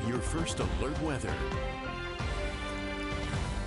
your first alert weather.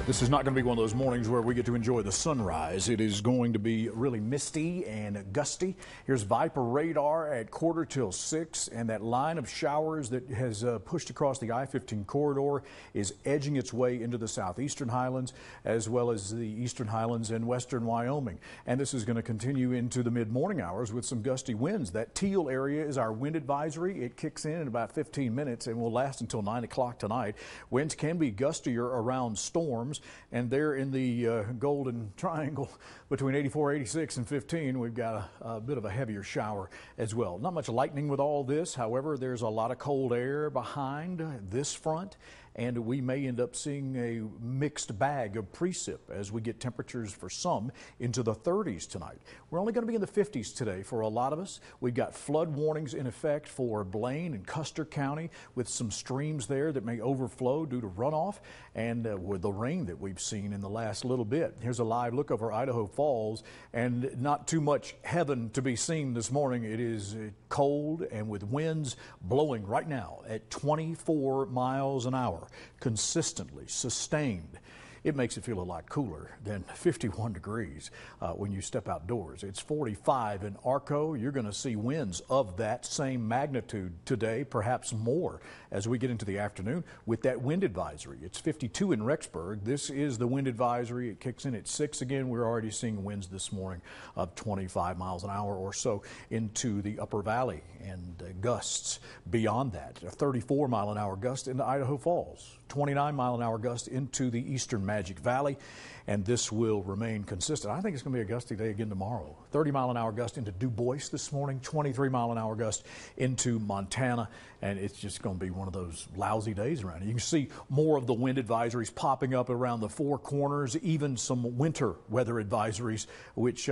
This is not going to be one of those mornings where we get to enjoy the sunrise. It is going to be really misty and gusty. Here's Viper radar at 5:45, and that line of showers that has pushed across the I-15 corridor is edging its way into the southeastern highlands as well as the eastern highlands and western Wyoming. And this is going to continue into the mid-morning hours with some gusty winds. That teal area is our wind advisory. It kicks in about 15 minutes and will last until 9 o'clock tonight. Winds can be gustier around storms. And there in the golden triangle between 84, 86, and 15, we've got a bit of a heavier shower as well. Not much lightning with all this. However, there's a lot of cold air behind this front, and we may end up seeing a mixed bag of precip as we get temperatures for some into the 30s tonight. We're only going to be in the 50s today for a lot of us. We've got flood warnings in effect for Blaine and Custer County with some streams there that may overflow due to runoff and with the rain that we've seen in the last little bit. Here's a live look over Idaho Falls, and not too much heaven to be seen this morning. It is cold and with winds blowing right now at 24 miles an hour, consistently sustained. It makes it feel a lot cooler than 51 degrees when you step outdoors. It's 45 in ARCO. You're going to see winds of that same magnitude today, perhaps more as we get into the afternoon with that wind advisory. It's 52 in REXBURG. This is the wind advisory. It kicks in at 6 again. We're already seeing winds this morning of 25 miles an hour or so into the upper valley, and gusts beyond that. A 34 mile an hour gust into Idaho Falls, 29 mile an hour gust into the eastern Magic Valley, and this will remain consistent. I think it's going to be a gusty day again tomorrow. 30 mile an hour gust into DUBOIS this morning, 23 mile an hour gust into Montana, and it's just going to be one of those lousy days around here. You can see more of the wind advisories popping up around the four corners, even some winter weather advisories, which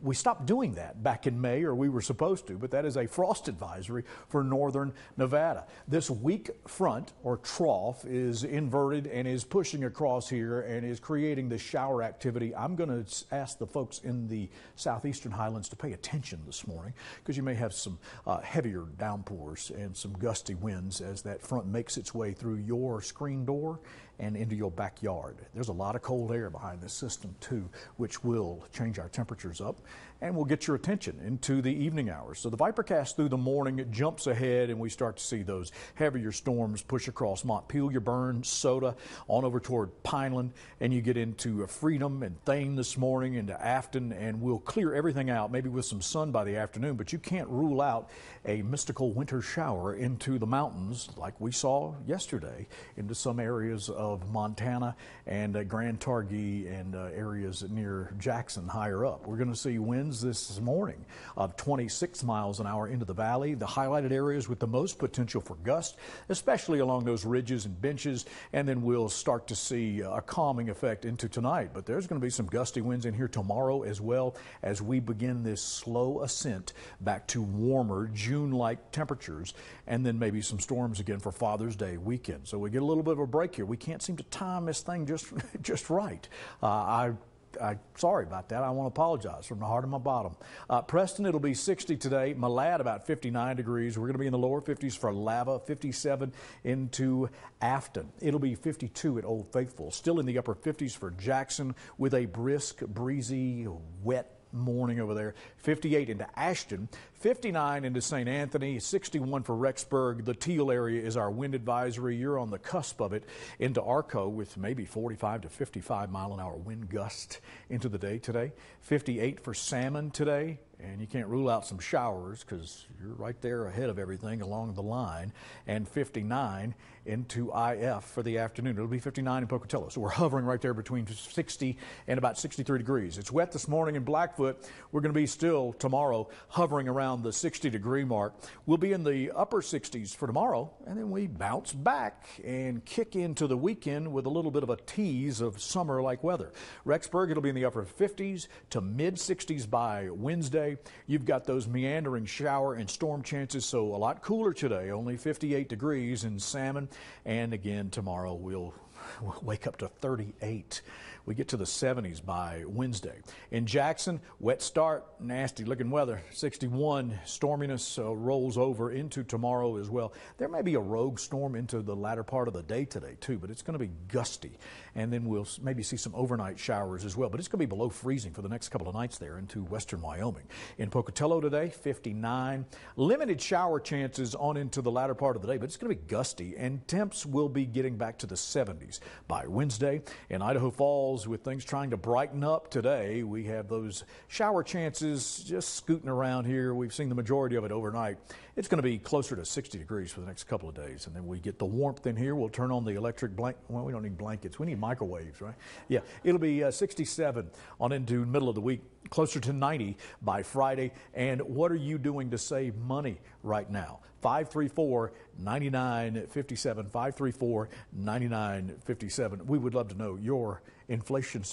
we stopped doing that back in May, or we were supposed to, but that is a frost advisory for northern Nevada. This weak front or trough is inverted and is pushing across here and is creating the shower activity. I'm going to ask the folks in the southeastern highlands to pay attention this morning, because you may have some heavier downpours and some gusty winds as that front makes its way through your screen door and into your backyard. There's a lot of cold air behind this system too, which will change our temperatures up and will get your attention into the evening hours. So the Vipercast through the morning, it jumps ahead and we start to see those heavier storms push across Montpelier, Burns, Soda, on over toward Pineland, and you get into Freedom and Thane this morning, into Afton, and we'll clear everything out, maybe with some sun by the afternoon, but you can't rule out a mystical winter shower into the mountains like we saw yesterday into some areas of Montana and Grand Targhee and areas near Jackson higher up. We're going to see winds this morning of 26 miles an hour into the valley. The highlighted areas with the most potential for gusts, especially along those ridges and benches, and then we'll start to see a calming effect into tonight. But there's going to be some gusty winds in here tomorrow as well as we begin this slow ascent back to warmer June-like temperatures, and then maybe some storms again for Father's Day weekend. So we get a little bit of a break here. We can't seem to time this thing just right. I'm sorry about that. I want to apologize from the heart of my bottom. Preston, it'll be 60 today. Malad, about 59 degrees. We're going to be in the lower 50s for Lava, 57 into Afton. It'll be 52 at Old Faithful. Still in the upper 50s for Jackson with a brisk, breezy, wet morning over there. 58 into Ashton, 59 into St. Anthony, 61 for Rexburg. The teal area is our wind advisory. You're on the cusp of it into ARCO with maybe 45 to 55 mile an hour wind gust into the day today. 58 for Salmon today. And you can't rule out some showers because you're right there ahead of everything along the line. And 59 into IF for the afternoon. It'll be 59 in Pocatello. So we're hovering right there between 60 and about 63 degrees. It's wet this morning in Blackfoot. We're going to be still tomorrow hovering around the 60-degree mark. We'll be in the upper 60s for tomorrow, and then we bounce back and kick into the weekend with a little bit of a tease of summer-like weather. Rexburg, it'll be in the upper 50s to mid-60s by Wednesday. You've got those meandering shower and storm chances, so a lot cooler today, only 58 degrees in Salmon. And again, tomorrow we'll we'll wake up to 38. We get to the 70s by Wednesday. In Jackson, wet start, nasty looking weather. 61, storminess rolls over into tomorrow as well. There may be a rogue storm into the latter part of the day today too, but it's going to be gusty. And then we'll maybe see some overnight showers as well, but it's going to be below freezing for the next couple of nights there into western Wyoming. In Pocatello today, 59. Limited shower chances on into the latter part of the day, but it's going to be gusty, and temps will be getting back to the 70s by Wednesday. In Idaho Falls, with things trying to brighten up today, we have those shower chances just scooting around here. We've seen the majority of it overnight. It's going to be closer to 60 degrees for the next couple of days, and then we get the warmth in here. We'll turn on the electric blanket. Well, we don't need blankets. We need microwaves, right? Yeah, it'll be 67 on into the middle of the week, closer to 90 by Friday. And what are you doing to save money right now? 534-9957, 534-9957. We would love to know your inflation